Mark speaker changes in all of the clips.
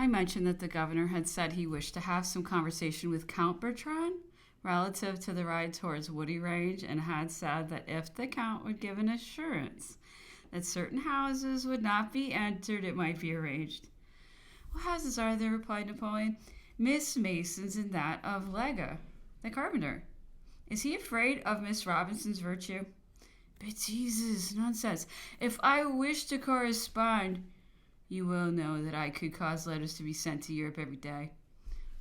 Speaker 1: I mentioned that the governor had said he wished to have some conversation with Count Bertrand relative to the ride towards Woody Range, and had said that if the Count would give an assurance that certain houses would not be entered, it might be arranged. What houses are there? Replied Napoleon. Miss Mason's and that of Lega, the carpenter. Is he afraid of Miss Robinson's virtue? Betteses, nonsense. If I wish to correspond, you will know that I could cause letters to be sent to Europe every day.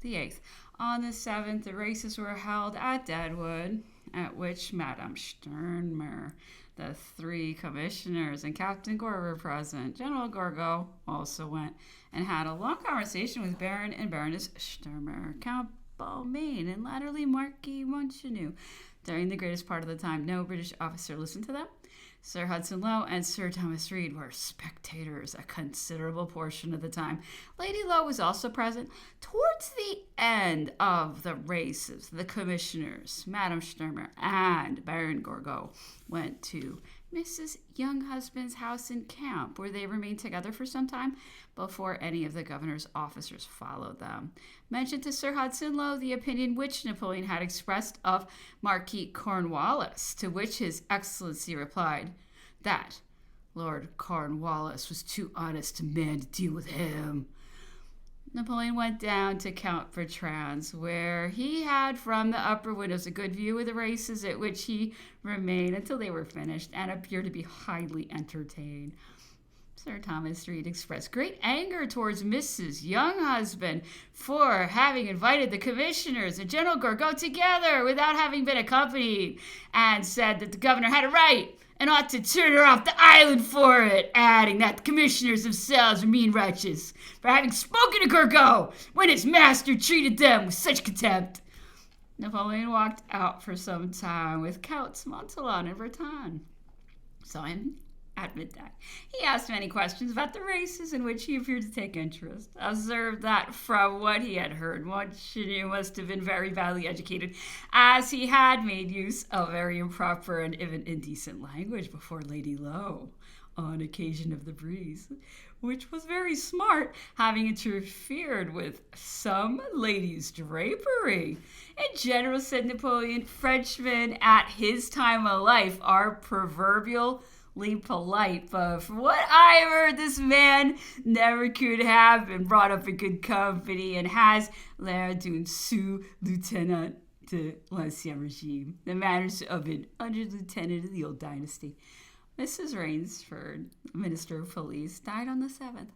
Speaker 1: The 8th. On the 7th, the races were held at Deadwood, at which Madame Sternmer, the 3 commissioners, and Captain Gore were present. General Gorgo also went and had a long conversation with Baron and Baroness Sternmer, Count Balmain, and latterly Marquis Montchenu. During the greatest part of the time, no British officer listened to them. Sir Hudson Lowe and Sir Thomas Reed were spectators a considerable portion of the time. Lady Lowe was also present. Towards the end of the races, the commissioners, Madame Sternmer and Baron Gorgo, went to Mrs. Younghusband's house in camp, where they remained together for some time before any of the governor's officers followed them. Mentioned to Sir Hudson Lowe the opinion which Napoleon had expressed of Marquis Cornwallis, to which his Excellency replied that Lord Cornwallis was too honest a man to deal with him. Napoleon went down to Count Bertrand's, where he had from the upper windows a good view of the races, at which he remained until they were finished, and appeared to be highly entertained. Sir Thomas Reed expressed great anger towards Mrs. Younghusband for having invited the commissioners and General Gorgo together without having been accompanied, and said that the governor had a right and ought to turn her off the island for it, adding that the commissioners themselves were mean wretches for having spoken to Gorgo when his master treated them with such contempt. Napoleon walked out for some time with Counts Montholon and Bertrand. Saw him at midday. He asked many questions about the races in which he appeared to take interest. Observed that from what he had heard, Montchenu must have been very badly educated, as he had made use of very improper and even indecent language before Lady Lowe on occasion of the breeze, which was very smart, having interfered with some ladies' drapery. In general, said Napoleon, Frenchmen at his time of life are proverbially polite, but from what I heard, this man never could have been brought up in good company, and has l'air d'un sous-lieutenant de l'ancien régime, the manners of an under-lieutenant of the old dynasty. Mrs. Rainsford, Minister of Police, died on the 7th.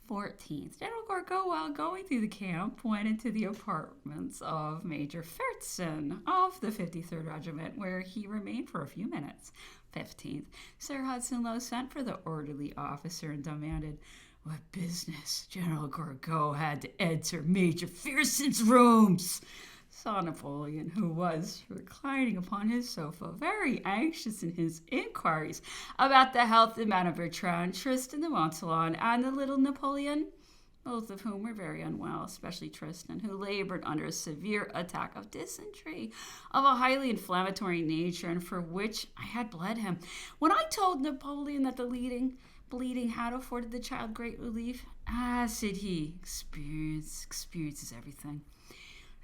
Speaker 1: 14th. General Gorgo, while going through the camp, went into the apartments of Major Fertzen of the 53rd Regiment, where he remained for a few minutes. 15th. Sir Hudson Lowe sent for the orderly officer and demanded what business General Gorgo had to enter Major Fertzen's rooms. Saw Napoleon, who was reclining upon his sofa, very anxious in his inquiries about the health of Madame Bertrand, Tristan de Montholon, and the little Napoleon, both of whom were very unwell, especially Tristan, who labored under a severe attack of dysentery of a highly inflammatory nature, and for which I had bled him. When I told Napoleon that the bleeding had afforded the child great relief, said he, experience is everything.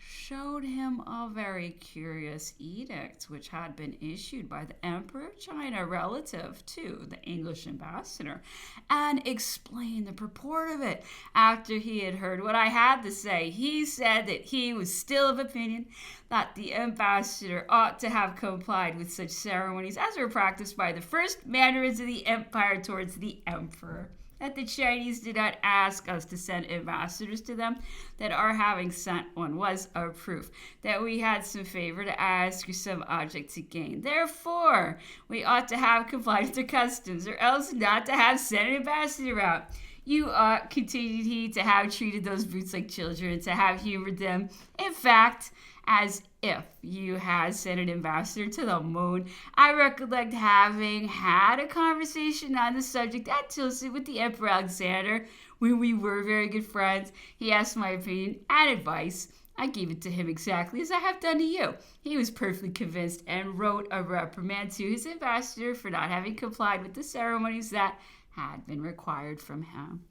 Speaker 1: Showed him a very curious edict which had been issued by the Emperor of China relative to the English ambassador, and explained the purport of it. After he had heard what I had to say, he said that he was still of opinion that the ambassador ought to have complied with such ceremonies as were practiced by the first mandarins of the empire towards the emperor. That the Chinese did not ask us to send ambassadors to them, that our having sent one was a proof that we had some favor to ask or some object to gain. Therefore, we ought to have complied with their customs, or else not to have sent an ambassador out. You ought, continued he, to have treated those brutes like children, to have humored them, in fact, as if you had sent an ambassador to the moon. I recollect having had a conversation on the subject at Tilsit with the Emperor Alexander, when we were very good friends. He asked my opinion and advice. I gave it to him exactly as I have done to you. He was perfectly convinced, and wrote a reprimand to his ambassador for not having complied with the ceremonies that had been required from him.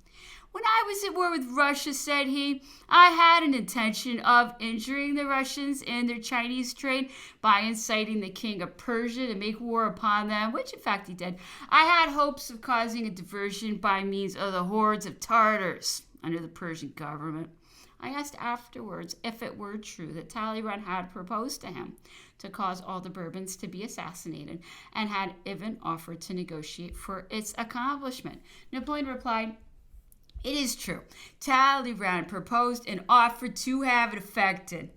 Speaker 1: When I was at war with Russia, said he, I had an intention of injuring the Russians in their Chinese trade by inciting the king of Persia to make war upon them, which in fact he did. I had hopes of causing a diversion by means of the hordes of Tartars under the Persian government. I asked afterwards if it were true that Talleyrand had proposed to him to cause all the Bourbons to be assassinated and had even offered to negotiate for its accomplishment. Napoleon replied, it is true. Talleyrand proposed and offered to have it effected.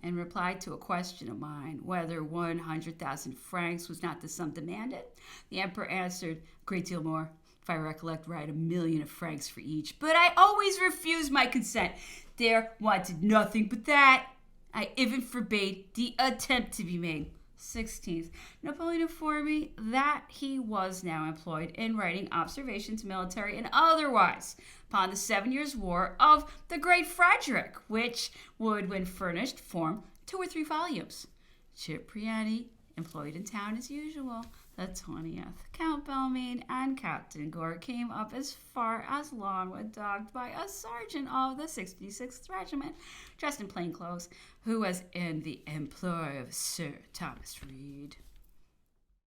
Speaker 1: In reply to a question of mine, whether 100,000 francs was not the sum demanded, the emperor answered, a great deal more. If I recollect right, 1,000,000 of francs for each. But I always refused my consent. There wanted nothing but that. I even forbade the attempt to be made. 16th, Napoleon informed me that he was now employed in writing observations, military and otherwise, upon the 7 Years' War of the Great Frederick, which would, when furnished, form 2 or 3 volumes. Cipriani, employed in town as usual. The 20th, Count Bellarmine and Captain Gore came up as far as Longwood, dogged by a sergeant of the 66th Regiment, dressed in plain clothes, who was in the employ of Sir Thomas Reed.